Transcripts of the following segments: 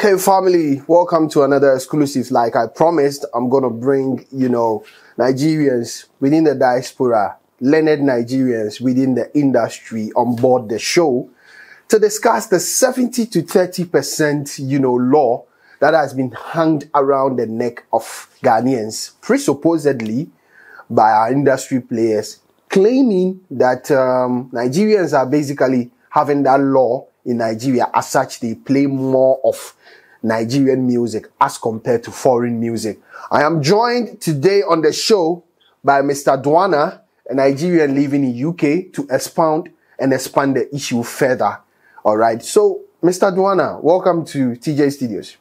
Okay, family, welcome to another exclusive. Like I promised, I'm going to bring, Nigerians within the diaspora, learned Nigerians within the industry on board the show to discuss the 70 to 30%, law that has been hanged around the neck of Ghanaians, presupposedly by our industry players, claiming that Nigerians are basically having that law in Nigeria. As such, they play more of Nigerian music as compared to foreign music. I am joined today on the show by Mr. Dwana, a Nigerian living in UK, to expound and expand the issue further. All right. So, Mr. Dwana, welcome to TJ Studios.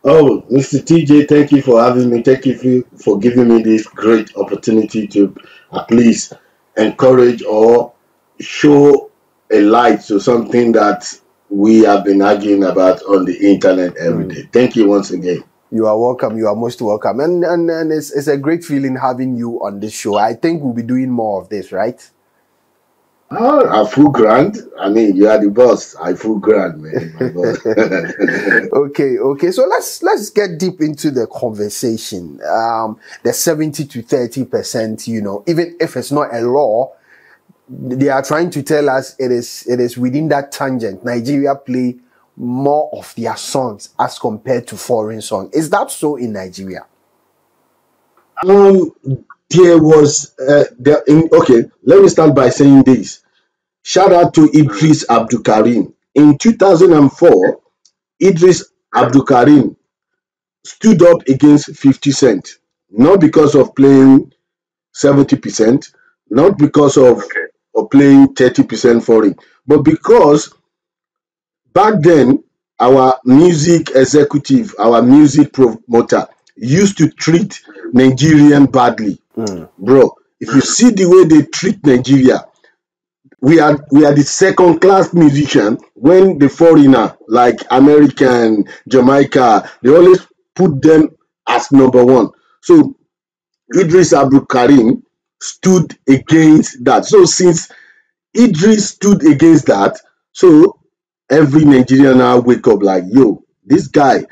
Oh, Mr. TJ, thank you for having me. Thank you for giving me this great opportunity to at least encourage or show a light to something that we have been arguing about on the internet every day. Thank you once again. You are welcome. You are most welcome. And it's a great feeling having you on this show. I think we'll be doing more of this, right? A full grand. I mean, you are the boss. I full grand, man. My boss. Okay. So let's get deep into the conversation. The 70 to 30%, even if it's not a law, they are trying to tell us it is within that tangent. Nigeria play more of their songs as compared to foreign songs. Is that so in Nigeria? There was okay. Let me start by saying this. Shout out to Idris Abdulkarim. In 2004, Idris Abdulkarim stood up against 50 Cent, not because of playing 70%, not because of playing 30% foreign, but because back then our music executive, our music promoter used to treat Nigerian badly. Bro, if you see the way they treat Nigeria, we are the second class musician when the foreigner like American, Jamaica, they always put them as number one. So Idris Abdulkarim stood against that. So since Idris stood against that, so every Nigerian now wake up like, yo, this guy,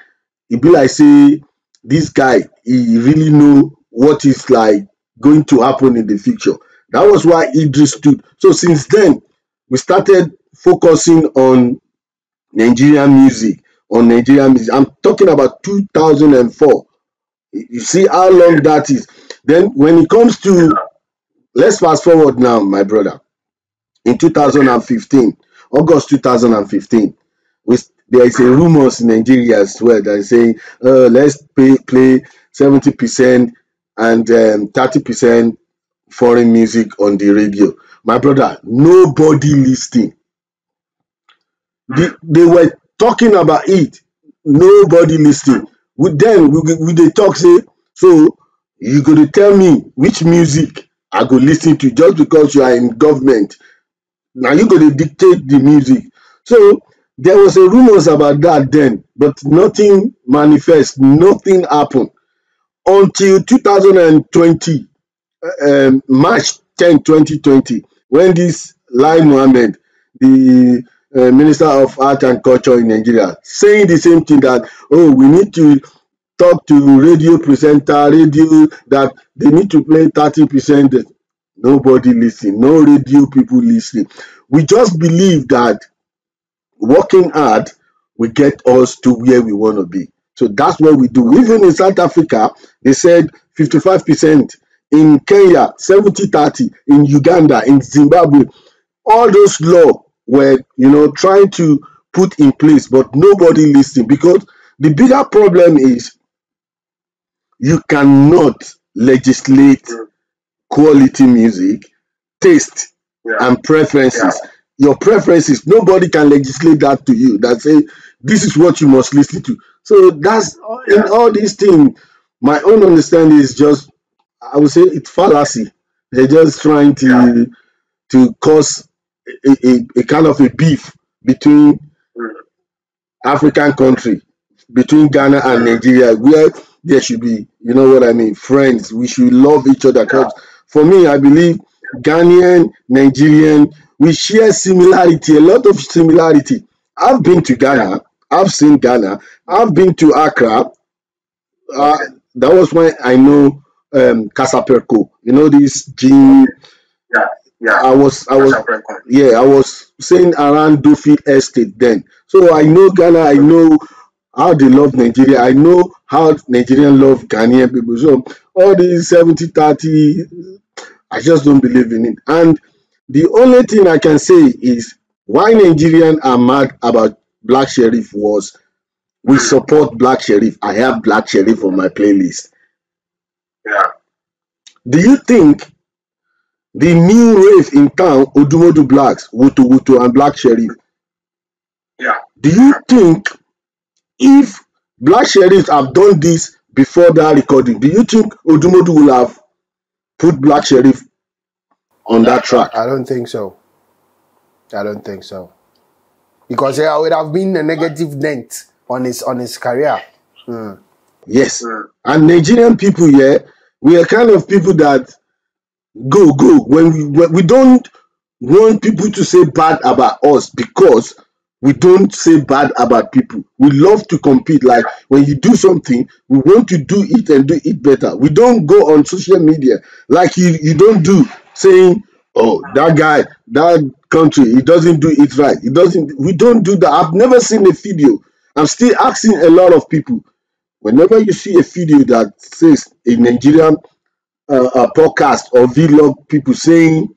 he be like, say, this guy, he really know what is like going to happen in the future. That was why Idris stood. So since then, we started focusing on Nigerian music, I'm talking about 2004. You see how long that is. Then when it comes to, let's fast forward now, my brother. In 2015, August 2015, there is a rumors in Nigeria as well that is saying, let's play 70% and 30% foreign music on the radio. My brother, nobody listening. They were talking about it. Nobody listening. We they talk say, so you going to tell me which music I go listen to just because you are in government. Now you're going to dictate the music. So there was a rumors about that then, but nothing manifest, nothing happened until 2020, March 10, 2020, when this Lai Mohammed, the Minister of Art and Culture in Nigeria, saying the same thing that, oh, we need to talk to radio that they need to play 30%. Nobody listening, no radio people listening. We just believe that working hard will get us to where we want to be. So that's what we do. Even in South Africa, they said 55%. In Kenya, 70-30. In Uganda, in Zimbabwe, all those laws were, trying to put in place, but nobody listening, because the bigger problem is you cannot legislate quality music, taste, and preferences. Your preferences, nobody can legislate that to you, that say this is what you must listen to. So that's in all these things. My own understanding is just, I would say it's fallacy. They're just trying to cause a kind of a beef between African country, between Ghana and Nigeria, where there should be, friends. We should love each other. Because for me, I believe Ghanaian, Nigerian, we share similarity, a lot of similarity. I've been to Ghana. I've seen Ghana. I've been to Accra. That was when I know Casaperco. You know this gin. Yeah, yeah. I was yeah, I was saying around Dufi Estate then. So I know Ghana, I know how they love Nigeria, I know how Nigerians love Ghanaian people. So all these 70-30, I just don't believe in it. And the only thing I can say is why Nigerians are mad about Black Sheriff was we support Black Sheriff. I have Black Sheriff on my playlist. Yeah. Do you think the new rave in town, Odumodu Blacks, Wutu Wutu and Black Sheriff, Yeah. do you think if Black Sheriffs have done this before that recording, do you think Odumodu will have put Black Sheriff on that track? I don't think so. I don't think so. Because it would have been a negative dent on his career. Yes. And Nigerian people, yeah, we are kind of people that go when we don't want people to say bad about us, because we don't say bad about people. We love to compete. Like when you do something, we want to do it and do it better. We don't go on social media like you don't do, saying, oh, that guy, that country, he doesn't do it right. He doesn't. We don't do that. I've never seen a video. I'm still asking a lot of people. Whenever you see a video that says a Nigerian podcast or vlog people saying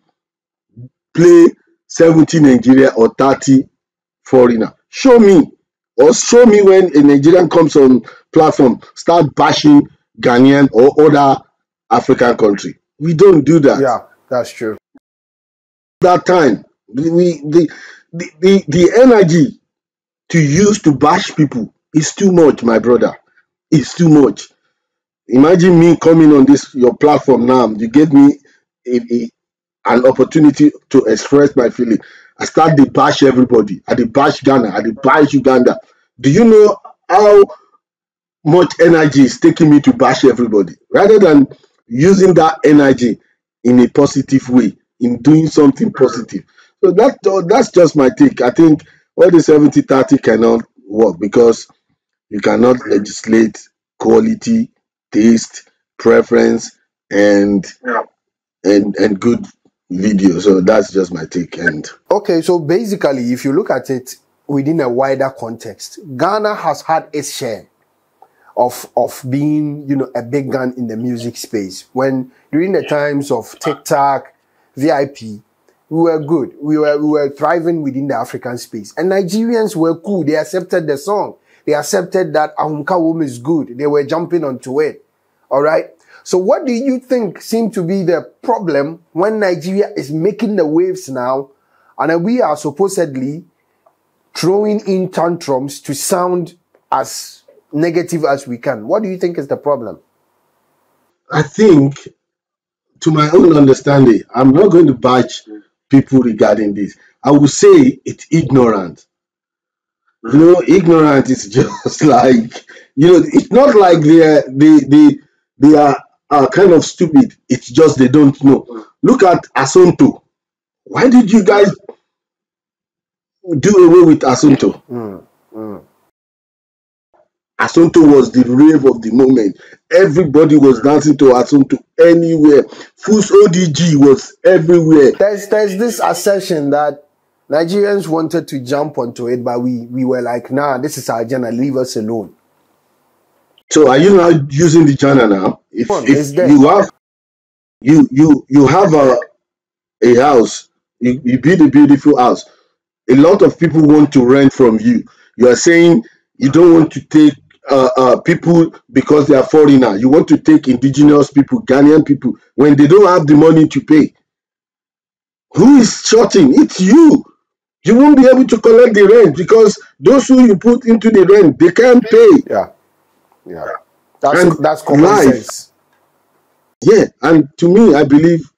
play 70 Nigeria or 30 foreigner, show me, or show me when a Nigerian comes on platform start bashing Ghanaian or other African country. We don't do that. Yeah, that's true. That time, the energy to use to bash people is too much, my brother. It's too much. Imagine me coming on this your platform now. You gave me an opportunity to express my feeling. I start to bash everybody. I dey bash Ghana. I dey bash Uganda. Do you know how much energy is taking me to bash everybody? Rather than using that energy in a positive way, in doing something positive. So that's just my take. I think all the 70-30 cannot work because you cannot legislate quality, taste, preference, and good video. So that's just my take. And okay, so basically, if you look at it within a wider context, Ghana has had its share of being, a big gun in the music space. When during the times of TikTok, VIP, we were good. We were thriving within the African space. And Nigerians were cool. They accepted the song. They accepted that Ahunka woman is good. They were jumping onto it. All right. So what do you think seemed to be the problem when Nigeria is making the waves now, and we are supposedly throwing in tantrums to sound as negative as we can? What do you think is the problem? I think, to my own understanding, I'm not going to bash people regarding this. I would say it's ignorant. Ignorant is just like, it's not like they are kind of stupid. It's just they don't know. Look at Asonto. Why did you guys do away with Asonto? Asonto was the rave of the moment. Everybody was dancing to Asonto anywhere. Fus ODG was everywhere. There's this assertion that Nigerians wanted to jump onto it, but we were like, nah, this is our genre, leave us alone. So are you now using the genre now? If you have a house, you build a beautiful house. A lot of people want to rent from you. You are saying you don't want to take people because they are foreigner. You want to take indigenous people, Ghanaian people, when they don't have the money to pay. Who is shorting? It's you. You won't be able to collect the rent because those who you put into the rent, they can't pay. Yeah. That's common sense. Yeah, and to me, I believe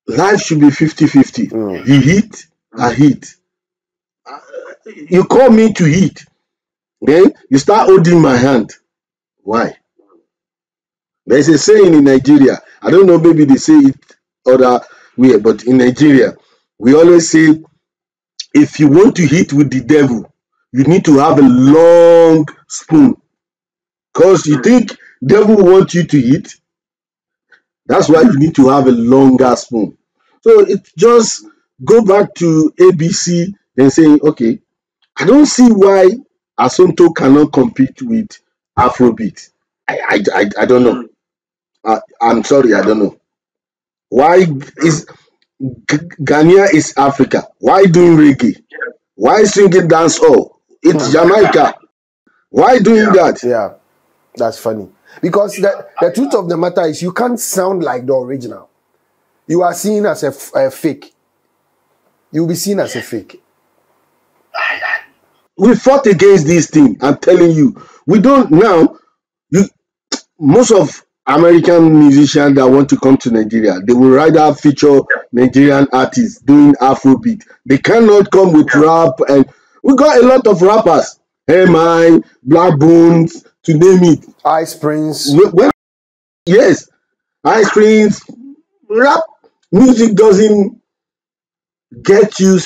life should be 50-50. You hit, I hit. You call me to hit. Okay? You start holding my hand. Why? There's a saying in Nigeria. I don't know, maybe they say it other way, but in Nigeria, we always say, if you want to hit with the devil, you need to have a long spoon. Because you think devil wants you to eat, that's why you need to have a longer spoon. So it just go back to ABC and saying, okay, I don't see why Asonto cannot compete with Afrobeat. I don't know. I'm sorry, I don't know. Why is Ghana is Africa? Why doing reggae? Why singing dancehall? It's Jamaica. Why doing that? Yeah, that's funny. Because the truth of the matter is you can't sound like the original. You are seen as a fake. You'll be seen as a fake. We fought against this thing. I'm telling you. We don't now. You most of American musicians that want to come to Nigeria, they will rather feature Nigerian artists doing Afrobeat. They cannot come with rap, and we got a lot of rappers. Hey man, Black Bones, to name it. Ice Prince. Yes, Ice Prince. Rap music doesn't get you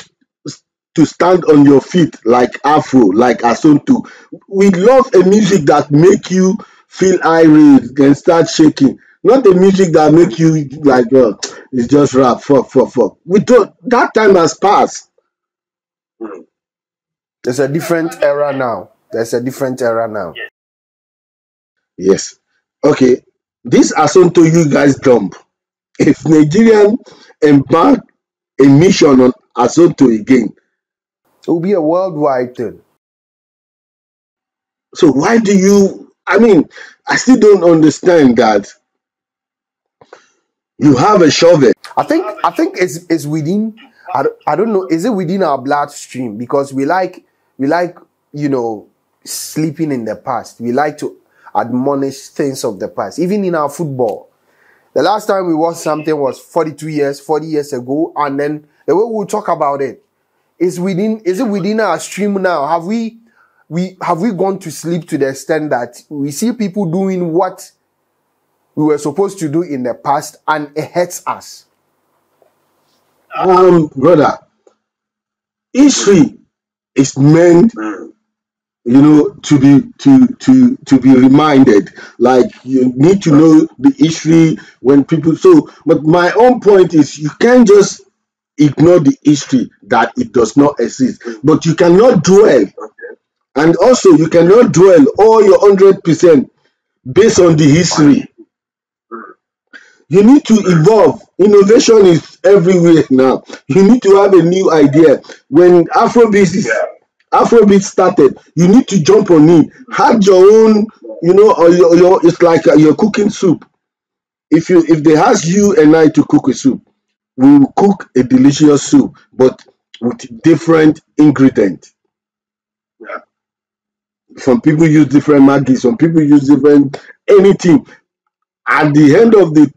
to stand on your feet like Afro, like Asonto. We love a music that make you feel irate and start shaking. Not the music that make you like, it's just rap, fuck. We don't. That time has passed. There's a different era now. There's a different era now. Yes. Okay. This Asonto you guys dump. If Nigerian embark a mission on Asonto again, It will be a worldwide thing. so why do you? I mean, I still don't understand that. You have a shovel. I think it's within. I don't know. Is it within our bloodstream? Because we like sleeping in the past. We like to admonish things of the past. Even in our football, the last time we watched something was 40 years ago, and then the way we talk about it is it within our stream now? Have we gone to sleep to the extent that we see people doing what we were supposed to do in the past, and it hurts us? Brother, history is meant, to be reminded. Like, you need to know the history when people. So, but my own point is, you can't just ignore the history that it does not exist, but you cannot dwell, and also you cannot dwell all your 100% based on the history. You need to evolve. Innovation is everywhere now. You need to have a new idea. When Afrobeat started, you need to jump on it. Have your own, or your it's like you're cooking soup. If they ask you and I to cook a soup, we will cook a delicious soup, but with different ingredients. Some people use different maggi, some people use different anything. At the end of the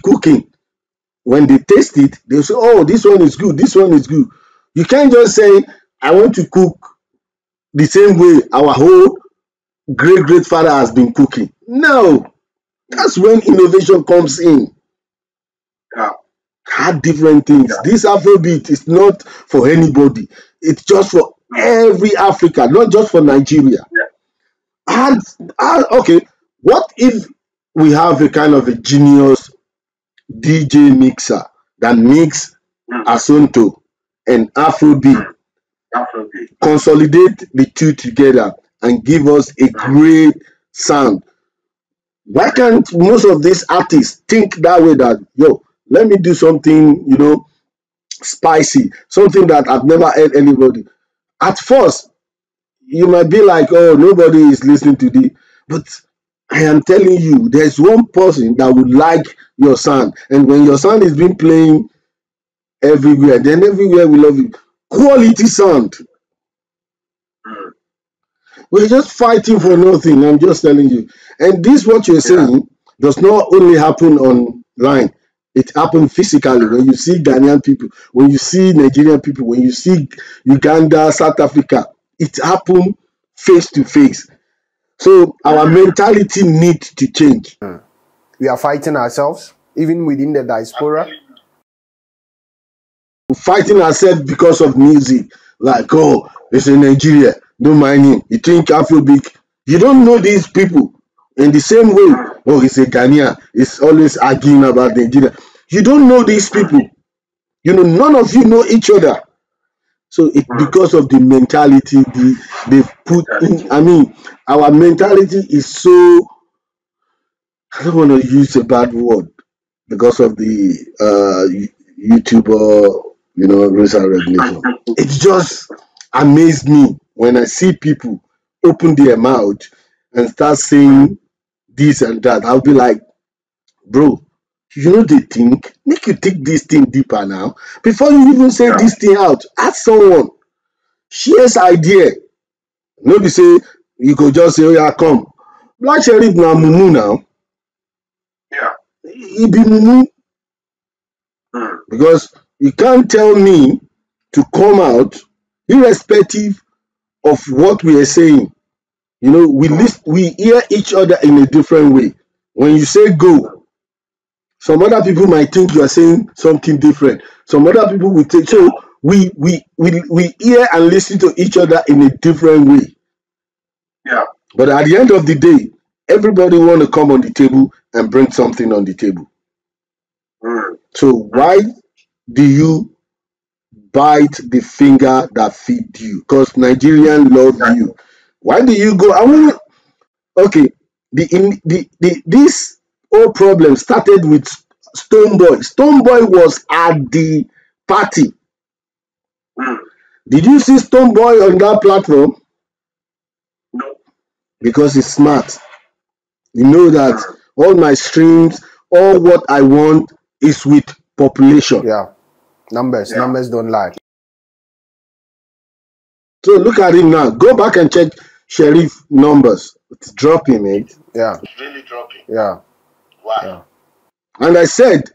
cooking, when they taste it, they'll say, oh, this one is good, this one is good. You can't just say, I want to cook the same way our whole great father has been cooking. No, that's when innovation comes in. Add different things. This Afrobeat is not for anybody. It's just for every Africa, not just for Nigeria. Okay, what if we have a kind of a genius DJ mixer that mix Asonto and Afrobeat, consolidate the two together and give us a great sound? Why can't most of these artists think that way, that, let me do something, spicy, something that I've never heard anybody. At first, you might be like, oh, nobody is listening to this, but I am telling you, there's one person that would like your sound, and when your sound is being playing everywhere, then everywhere we love it. Quality sound. We're just fighting for nothing. I'm just telling you. And this, what you're saying, does not only happen online. It happens physically. When you see Ghanaian people, when you see Nigerian people, when you see Uganda, South Africa, it happens face to face. So our mentality needs to change. We are fighting ourselves, even within the diaspora. We're fighting ourselves because of music. Like, oh, They say Nigeria, don't mind him. You think Afrobeat. You don't know these people. In the same way, oh, he's a Ghanaian. He's always arguing about Nigeria. You don't know these people. You know, none of you know each other. So it's because of the mentality they've put in. I mean, our mentality is so, I don't want to use a bad word because of the YouTuber, rules and regulation. It just amazed me when I see people open their mouth and start saying this and that. I'll be like, bro, you know they think, make you take this thing deeper now. Before you even say this thing out, ask someone, shares idea. Nobody say, you go just say, oh yeah, come. Black Sheriff na mumu now. Yeah. He be mumu. Because you can't tell me to come out irrespective of what we are saying. You know, we hear each other in a different way. When you say go, some other people might think you are saying something different. Some other people will take, so we hear and listen to each other in a different way. Yeah. But at the end of the day, everybody want to come on the table and bring something on the table. So why do you bite the finger that feed you? Because Nigerians love you. Why do you go? Okay, this whole problem started with Stoneboy. Stoneboy was at the party. Did you see Stoneboy on that platform? No. Because he's smart. You know that all my streams, all what I want is with population. Yeah. Numbers don't lie. So look at him now. Go back and check Sheriff numbers. It's dropping, mate. Yeah. It's really dropping. Yeah. Why? Yeah. And I said,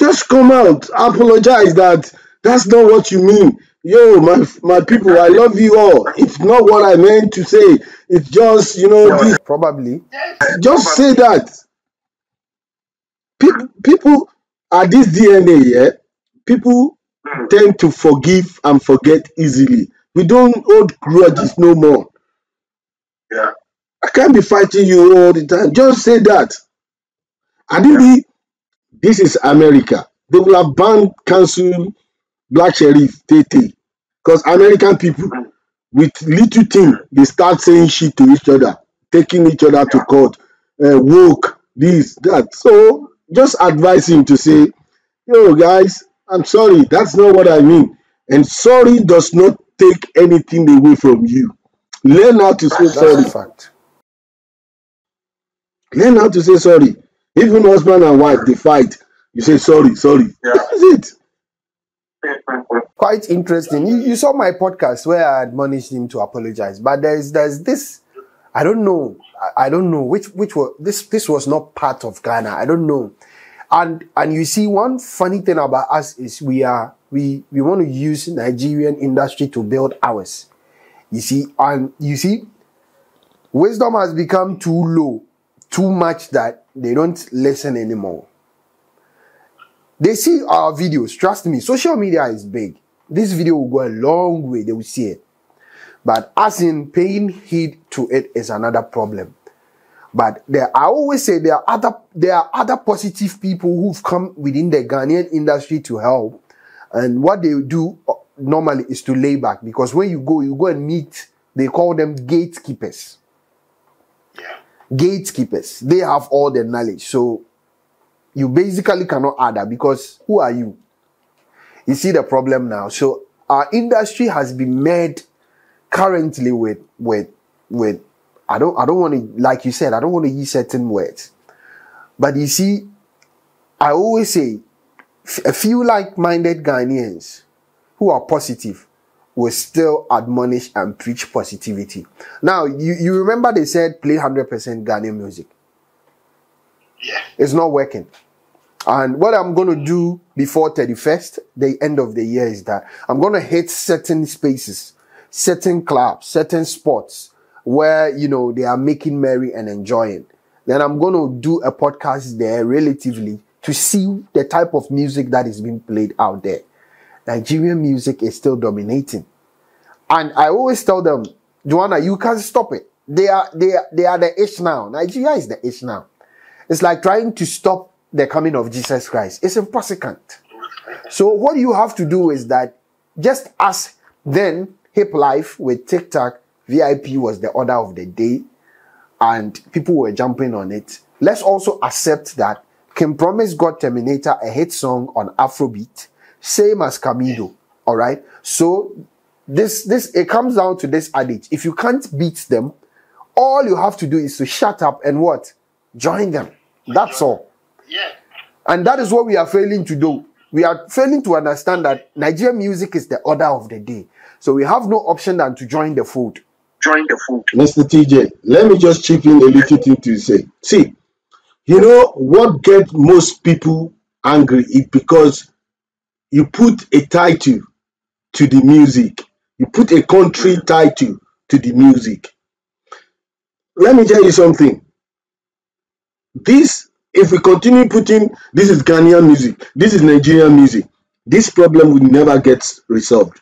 just come out, apologize that's not what you mean. Yo, my people, I love you all. It's not what I meant to say. It's just, this. Probably. Just say that. People are this DNA, yeah? People tend to forgive and forget easily. We don't hold grudges no more. Yeah. I can't be fighting you all the time. Just say that. Adibi, this is America. They will have banned, cancelled Black Sheriff, Tete. Because American people, with little thing, they start saying shit to each other, taking each other to court, woke, this, that. So just advise him to say, yo, guys, I'm sorry. That's not what I mean. And sorry does not take anything away from you. Learn how to say sorry. That's a fact. Learn how to say sorry. Even husband and wife, they fight. You say sorry. Yeah. That's it. Quite interesting. You saw my podcast where I admonished him to apologize, but there's this. I don't know. I don't know which was this was not part of Ghana. I don't know. And you see, one funny thing about us is we want to use Nigerian industry to build ours. You see, wisdom has become too low, too much that they don't listen anymore. They see our videos. Trust me, social media is big. This video will go a long way. They will see it. But as in paying heed to it is another problem. But I always say there are other positive people who've come within the Ghanaian industry to help. And what they do normally is to lay back. Because when you go and meet, they call them gatekeepers. Yeah. Gatekeepers. They have all the knowledge. So you basically cannot add that because who are you? You see the problem now. So our industry has been made currently with I don't want to, like you said, I don't want to use certain words. But you see, I always say a few like-minded Ghanaians who are positive will still admonish and preach positivity. Now, you remember they said play 100% Ghanaian music. Yeah. It's not working. And what I'm going to do before 31st, the end of the year, is that I'm going to hit certain spaces, certain clubs, certain spots where, they are making merry and enjoying. Then I'm going to do a podcast there relatively to see the type of music that is being played out there. Nigerian music is still dominating. And I always tell them, Joanna, you can't stop it. They are the age now. Nigeria is the age now. It's like trying to stop the coming of Jesus Christ. It's impossible. So what you have to do is that just as then Hip Life with TikTok, VIP was the order of the day and people were jumping on it. Let's also accept that King Promise got Terminator a hit song on Afrobeat, same as Camido. All right. So this it comes down to this adage. If you can't beat them, all you have to do is to shut up and what? Join them. That's all. Yeah. And that is what we are failing to do. We are failing to understand that Nigerian music is the order of the day. So we have no option than to join the food. Join the food. Mr. TJ, let me just chip in a little thing to say. See, you know what gets most people angry is because you put a title to the music. You put a country title to the music. Let me tell you something. This, if we continue putting, this is Ghanaian music, this is Nigerian music, this problem will never get resolved.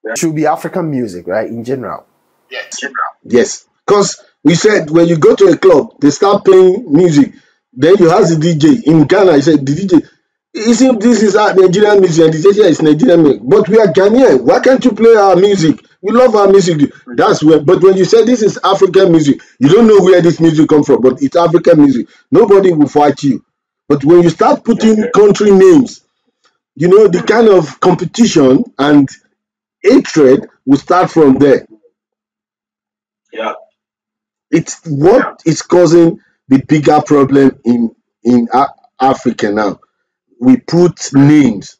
It should be African music, right? In general. Yes. Yes. Because we said when you go to a club, they start playing music. Then you ask the DJ. In Ghana, he said, the DJ, isn't this is our Nigerian music and the DJ is Nigerian music. But we are Ghanaian. Why can't you play our music? We love our music. That's where, but when you say this is African music, you don't know where this music comes from, but it's African music. Nobody will fight you. But when you start putting country names, you know, the kind of competition and hatred will start from there. Yeah. It's what is causing the bigger problem in Africa now. We put names,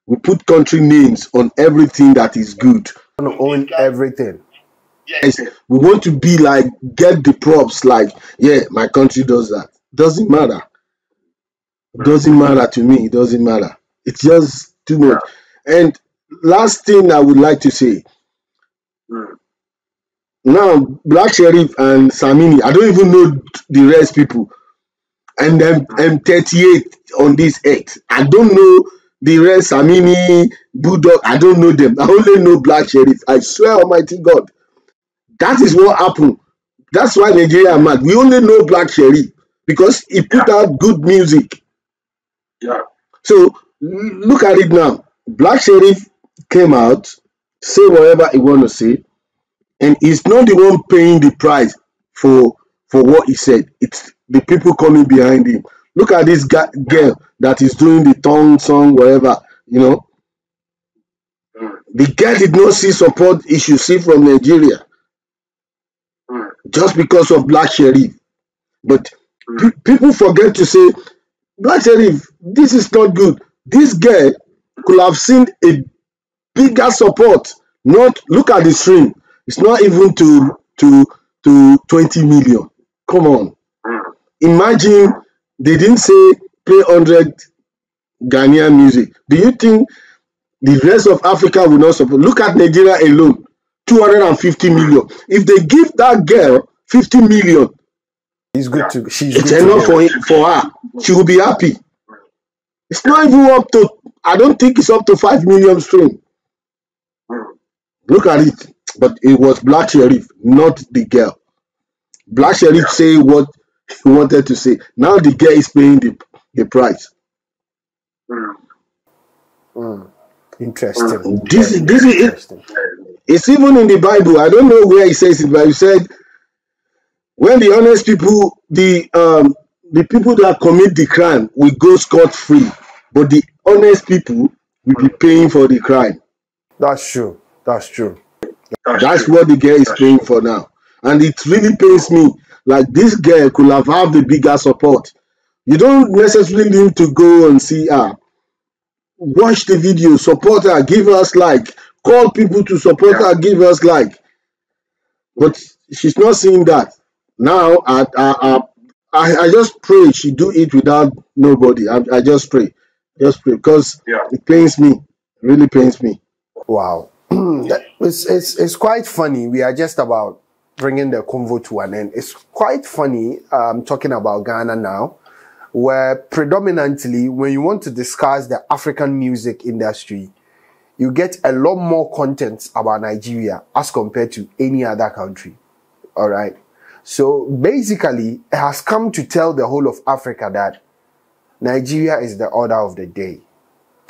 we put country names on everything that is good. We want to own everything. Yes, we want to be like, get the props, like, yeah, my country does that. Doesn't matter. Doesn't matter to me. It doesn't matter. It's just too much. And last thing I would like to say. Now, Black Sheriff and Samini, I don't even know the rest people. And I'm 38 on this earth. I don't know the rest, Samini, Bulldog, I don't know them. I only know Black Sheriff. I swear, Almighty God. That is what happened. That's why Nigeria are mad. We only know Black Sheriff because he put out good music. Yeah. So look at it now. Black Sheriff came out, say whatever he want to say, and he's not the one paying the price for what he said. It's the people coming behind him. Look at this girl that is doing the tongue song, whatever, you know. The girl did not see support he should see from Nigeria just because of Black Sheriff. But people forget to say, Black Sheriff, this is not good. This girl could have seen a bigger support. Not look at the stream. It's not even to 20 million. Come on. Imagine they didn't say play 100 Ghanaian music. Do you think the rest of Africa will not support? Look at Nigeria alone, 250 million. If they give that girl 50 million, She's good to it's enough for her. She will be happy. It's not even up to, I don't think it's up to 5 million stream. Look at it. But it was Black Sheriff, not the girl. Black Sheriff say what he wanted to say. Now the girl is paying the price. Interesting. This is Interesting. it's even in the Bible. I don't know where he says it, but he said when the honest people, the people that commit the crime will go scot-free, but the honest people will be paying for the crime. That's true. That's true. That's what the girl is paying for now. And it really pains me. Like this girl could have had the bigger support. You don't necessarily need to go and see her. Watch the video, support her, give us like, call people to support her, give us like. But she's not seeing that. Now I just pray she do it without nobody. I just pray. Just pray. Because it pains me. It really pains me. Wow. It's quite funny. We are just about bringing the convo to an end. It's quite funny talking about Ghana now, where predominantly when you want to discuss the African music industry, you get a lot more content about Nigeria as compared to any other country. All right. So basically, it has come to tell the whole of Africa that Nigeria is the order of the day.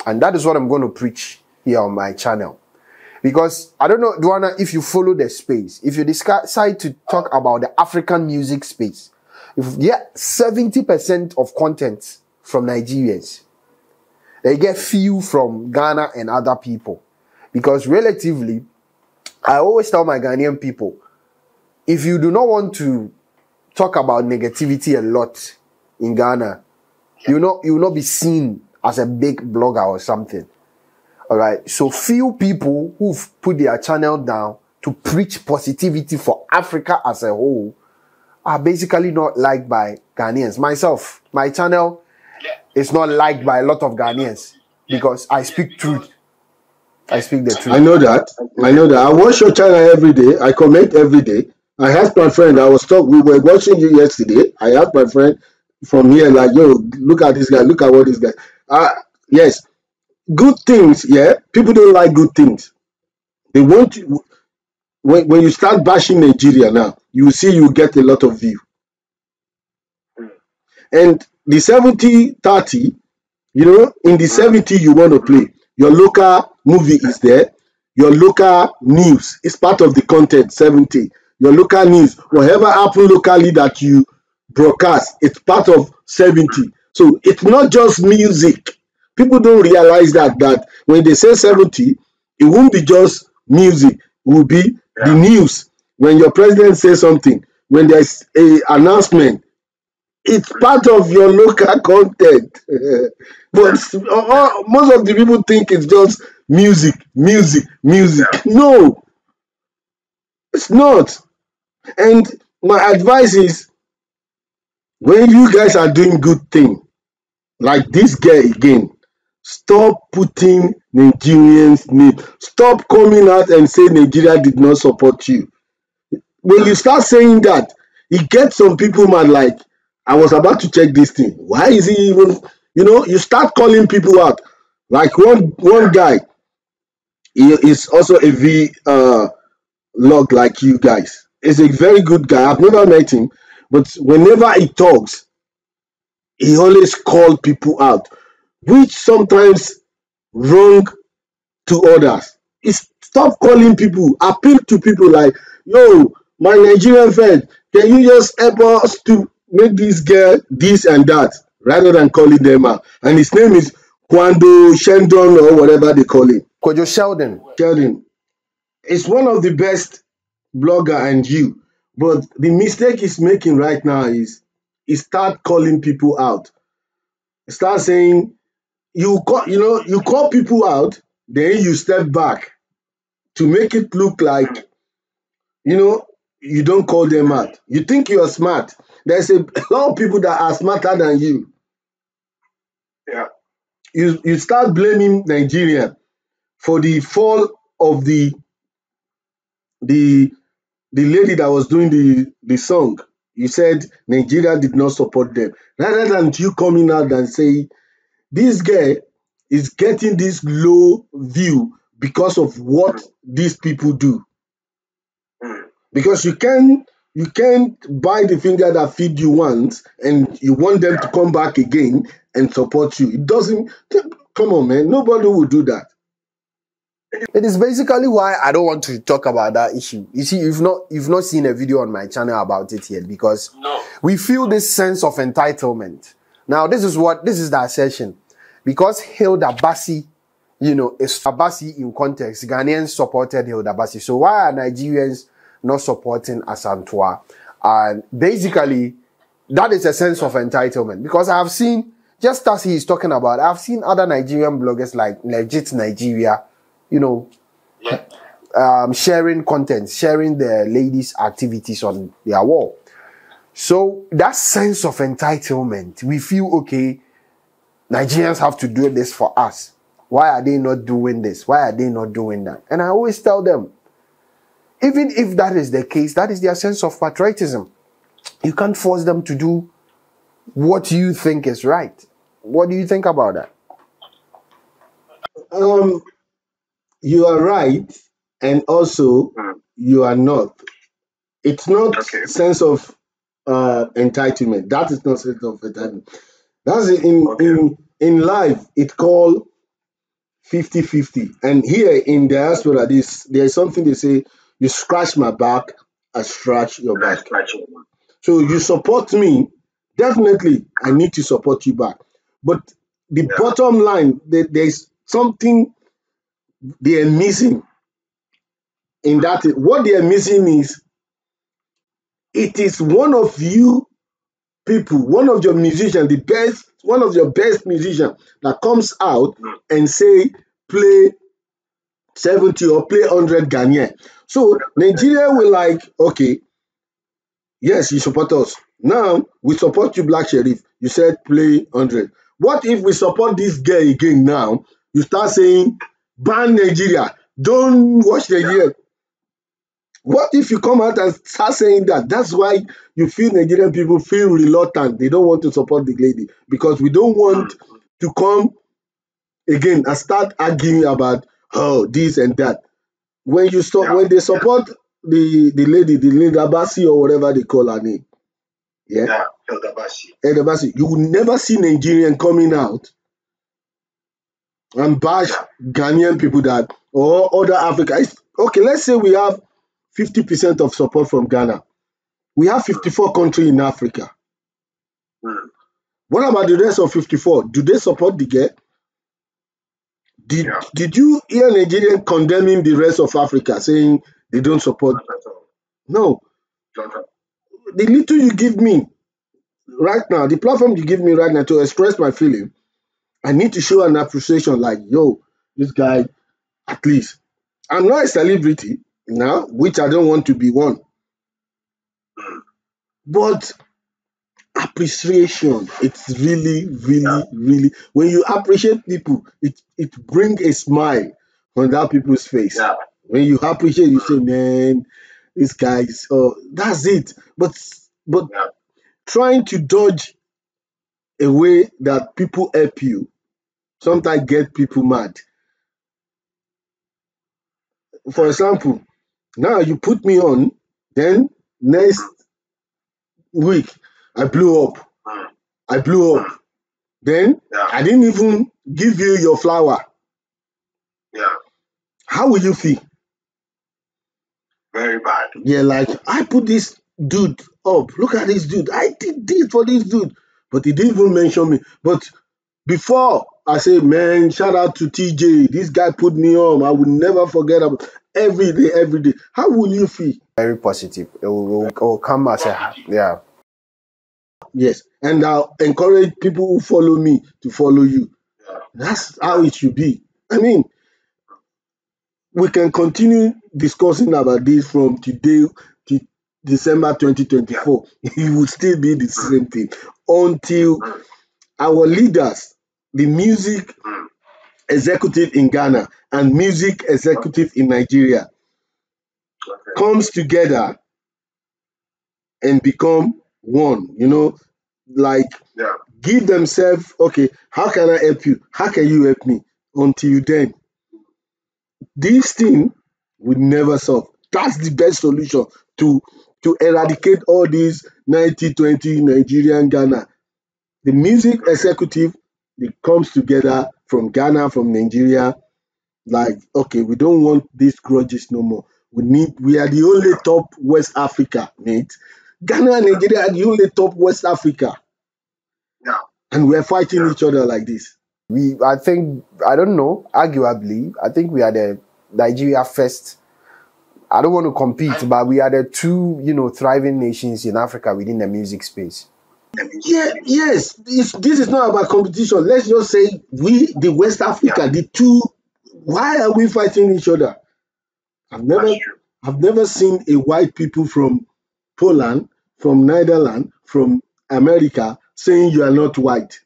And that is what I'm going to preach here on my channel. Because I don't know, Duana, if you follow the space, if you decide to talk about the African music space, if you get 70% of content from Nigerians, they get few from Ghana and other people. Because relatively, I always tell my Ghanaian people, if you do not want to talk about negativity a lot in Ghana, you will not be seen as a big blogger or something. All right. So few people who've put their channel down to preach positivity for Africa as a whole are basically not liked by Ghanaians. Myself, my channel is not liked by a lot of Ghanaians because I speak truth. I speak the truth. I know that. I watch your channel every day. I comment every day. I asked my friend, we were watching you yesterday. I asked my friend from here, like, yo, look at this guy, look at what this guy. Yes, good things, yeah. People don't like good things. They want to, when you start bashing Nigeria now, you will see you get a lot of view. And the 70-30, you know, in the 70 you want to play. Your local movie is there. Your local news is part of the content, 70. Your local news, whatever happened locally that you broadcast, it's part of 70. So it's not just music. People don't realize that when they say 70, it won't be just music. It will be the news. When your president says something, when there's an announcement, it's part of your local content. But most of the people think it's just music. No, it's not. And my advice is, when you guys are doing good thing, like this guy again, stop putting Nigerians' name. Stop coming out and say Nigeria did not support you. When you start saying that, it gets some people mad, like, I was about to check this thing. Why is he even, you start calling people out. Like one guy, he is also a log like you guys. He's a very good guy. I've never met him, but whenever he talks, he always calls people out, which sometimes wrong to others. Stop calling people, appeal to people like, yo, my Nigerian friend, can you just help us to make this girl this and that, rather than calling them out. And his name is Kwando Shendon or whatever they call him. Kojo Sheldon. Sheldon. It's one of the best blogger and you. But the mistake he's making right now is he start calling people out. Start saying, you call people out, then you step back to make it look like, you don't call them out. You think you are smart. There's a lot of people that are smarter than you. Yeah. You start blaming Nigeria for the fall of the lady that was doing the song. You said Nigeria did not support them. Rather than you coming out and say, this guy is getting this low view because of what these people do. Because you can't buy the finger that feed you once and you want them to come back again and support you. It doesn't. Come on, man. Nobody will do that. It is basically why I don't want to talk about that issue. You see, you've not seen a video on my channel about it yet, because we feel this sense of entitlement. Now, this is the assertion. Because Hilda Bassi, is Bassi in context, Ghanaians supported Hilda Bassi. So why are Nigerians not supporting Asantwa? And basically, that is a sense of entitlement. Because I have seen, just as he is talking about, I've seen other Nigerian bloggers like Legit Nigeria, sharing content, sharing the ladies' activities on their wall. So that sense of entitlement, we feel, okay, Nigerians have to do this for us. Why are they not doing this? Why are they not doing that? And I always tell them, even if that is the case, that is their sense of patriotism. You can't force them to do what you think is right. What do you think about that? you are right, and also you are not. It's not Okay. sense of entitlement. That is not sense of entitlement. That's in life. It called 50-50. And here in diaspora, there's something they say: you scratch my back, I scratch your back. So you support me, definitely I need to support you back. But the bottom line, there's something they are missing in that. What they are missing is it is one of you people, one of your musicians, the best, one of your best musicians that comes out and say play 70 or play 100 Ghanaian. So Nigeria will like, okay, yes, you support us. Now we support you, Black Sheriff. You said play 100. What if we support this girl again now? You start saying ban Nigeria, don't watch Nigeria. What if you come out and start saying that? That's why you feel Nigerian people feel reluctant. They don't want to support the lady because we don't want to come again and start arguing about this and that. When you stop, when they support the lady Abasi or whatever they call her name, Abasi, you will never see Nigerian coming out and bash Ghanaian people that or other Africa. Okay, let's say we have 50% of support from Ghana. We have 54 countries in Africa. What about the rest of 54? Do they support the girl? Did you hear Nigerian condemning the rest of Africa, saying they don't support? No. The little you give me right now, the platform you give me right now to express my feeling, I need to show an appreciation like, yo, this guy, at least. I'm not a celebrity now, which I don't want to be one. But appreciation, it's really, when you appreciate people, it brings a smile on that people's face. When you appreciate, you say, man, this guy's, that's it. But trying to dodge a way that people help you sometimes get people mad. For example, now you put me on, then next week I blew up. Then I didn't even give you your flower. How will you feel? Very bad. Yeah, like I put this dude up. Look at this dude. I did this for this dude, but he didn't even mention me. But before I say, man, shout out to TJ. This guy put me on. I will never forget about every day. How will you feel? Very positive. It will come as a Yes, and I'll encourage people who follow me to follow you. That's how it should be. I mean, we can continue discussing about this from today to December 2024. It will still be the same thing until our leaders, the music executive in Ghana and music executive in Nigeria, comes together and become one. Like give themselves, okay, how can I help you? How can you help me? Until then, this thing will never solve. That's the best solution to eradicate all these 90-20 Nigerian Ghana. The music executive, it comes together from Ghana, from Nigeria, like, okay, we don't want these grudges no more. We are the only top West Africa, mate. Ghana and Nigeria are the only top West Africa. And we're fighting each other like this. I think, I don't know, arguably, I think we are the Nigeria first. I don't want to compete, but we are the two, thriving nations in Africa within the music space. Yes. This is not about competition. Let's just say we, the West Africa, the two. Why are we fighting each other? I've never seen a white people from Poland, from Netherlands, from America saying you are not white.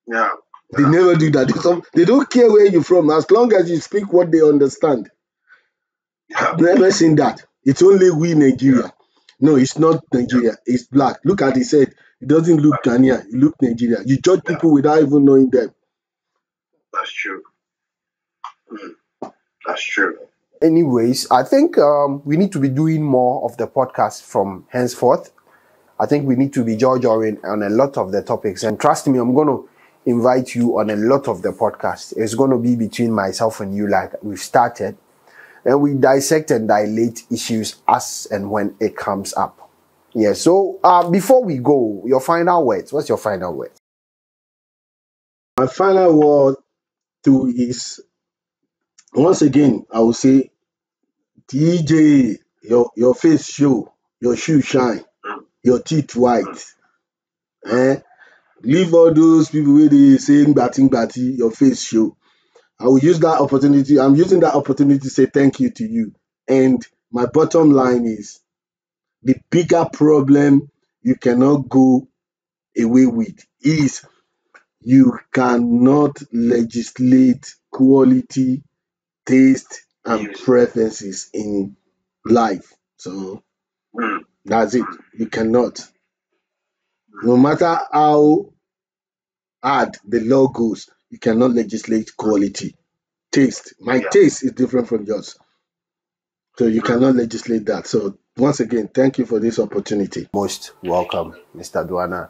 They never do that. They don't care where you're from as long as you speak what they understand. I've never seen that. It's only we Nigeria. No, it's not Nigeria. It's black. Look at his head. It doesn't look Ghanaian. It looks Nigeria. You judge people without even knowing them. That's true. That's true. Anyways, I think we need to be doing more of the podcast from henceforth. I think we need to be jojoing on a lot of the topics. And trust me, I'm going to invite you on a lot of the podcasts. It's going to be between myself and you, like we've started. And we dissect and dilate issues as and when it comes up. Yeah, so before we go, your final words. What's your final words? My final word to is, once again, I will say, DJ, your face show, your shoe shine, your teeth white. Leave all those people where they saying batty, your face show. I will use that opportunity. I'm using that opportunity to say thank you to you. And my bottom line is, the bigger problem you cannot go away with is you cannot legislate quality, taste, and preferences in life. So that's it. You cannot. No matter how hard the law goes, you cannot legislate quality. Taste. My taste is different from yours. So you cannot legislate that. So once again, thank you for this opportunity. Most welcome, Mr. Duana.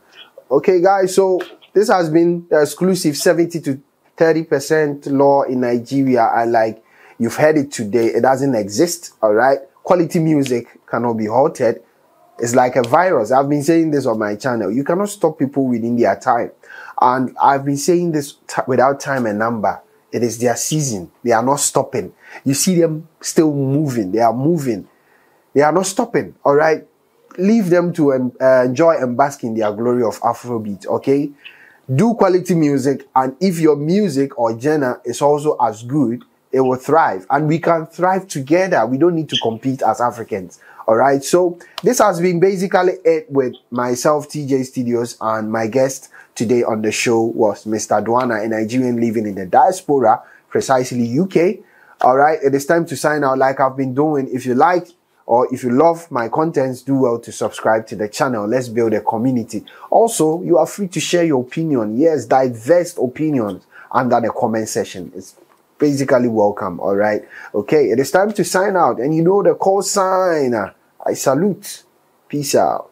Okay, guys, so this has been the exclusive 70 to 30% law in Nigeria. And like you've heard it today, it doesn't exist, all right? Quality music cannot be halted. It's like a virus. I've been saying this on my channel. You cannot stop people within their time. And I've been saying this without time and number. It is their season. They are not stopping. You see them still moving. They are moving. They are not stopping, all right? Leave them to enjoy and bask in their glory of Afrobeat, okay? Do quality music, and if your music or genre is also as good, it will thrive. And we can thrive together. We don't need to compete as Africans, all right? So this has been basically it with myself, TJ Studios, and my guest today on the show was Mr. Duana, a Nigerian living in the diaspora, precisely UK. All right, it is time to sign out like I've been doing. If you like or if you love my contents, do well to subscribe to the channel. Let's build a community. Also, you are free to share your opinion. Yes, diverse opinions under the comment section. It's basically welcome, all right? Okay, it is time to sign out. And you know the call sign. I salute. Peace out.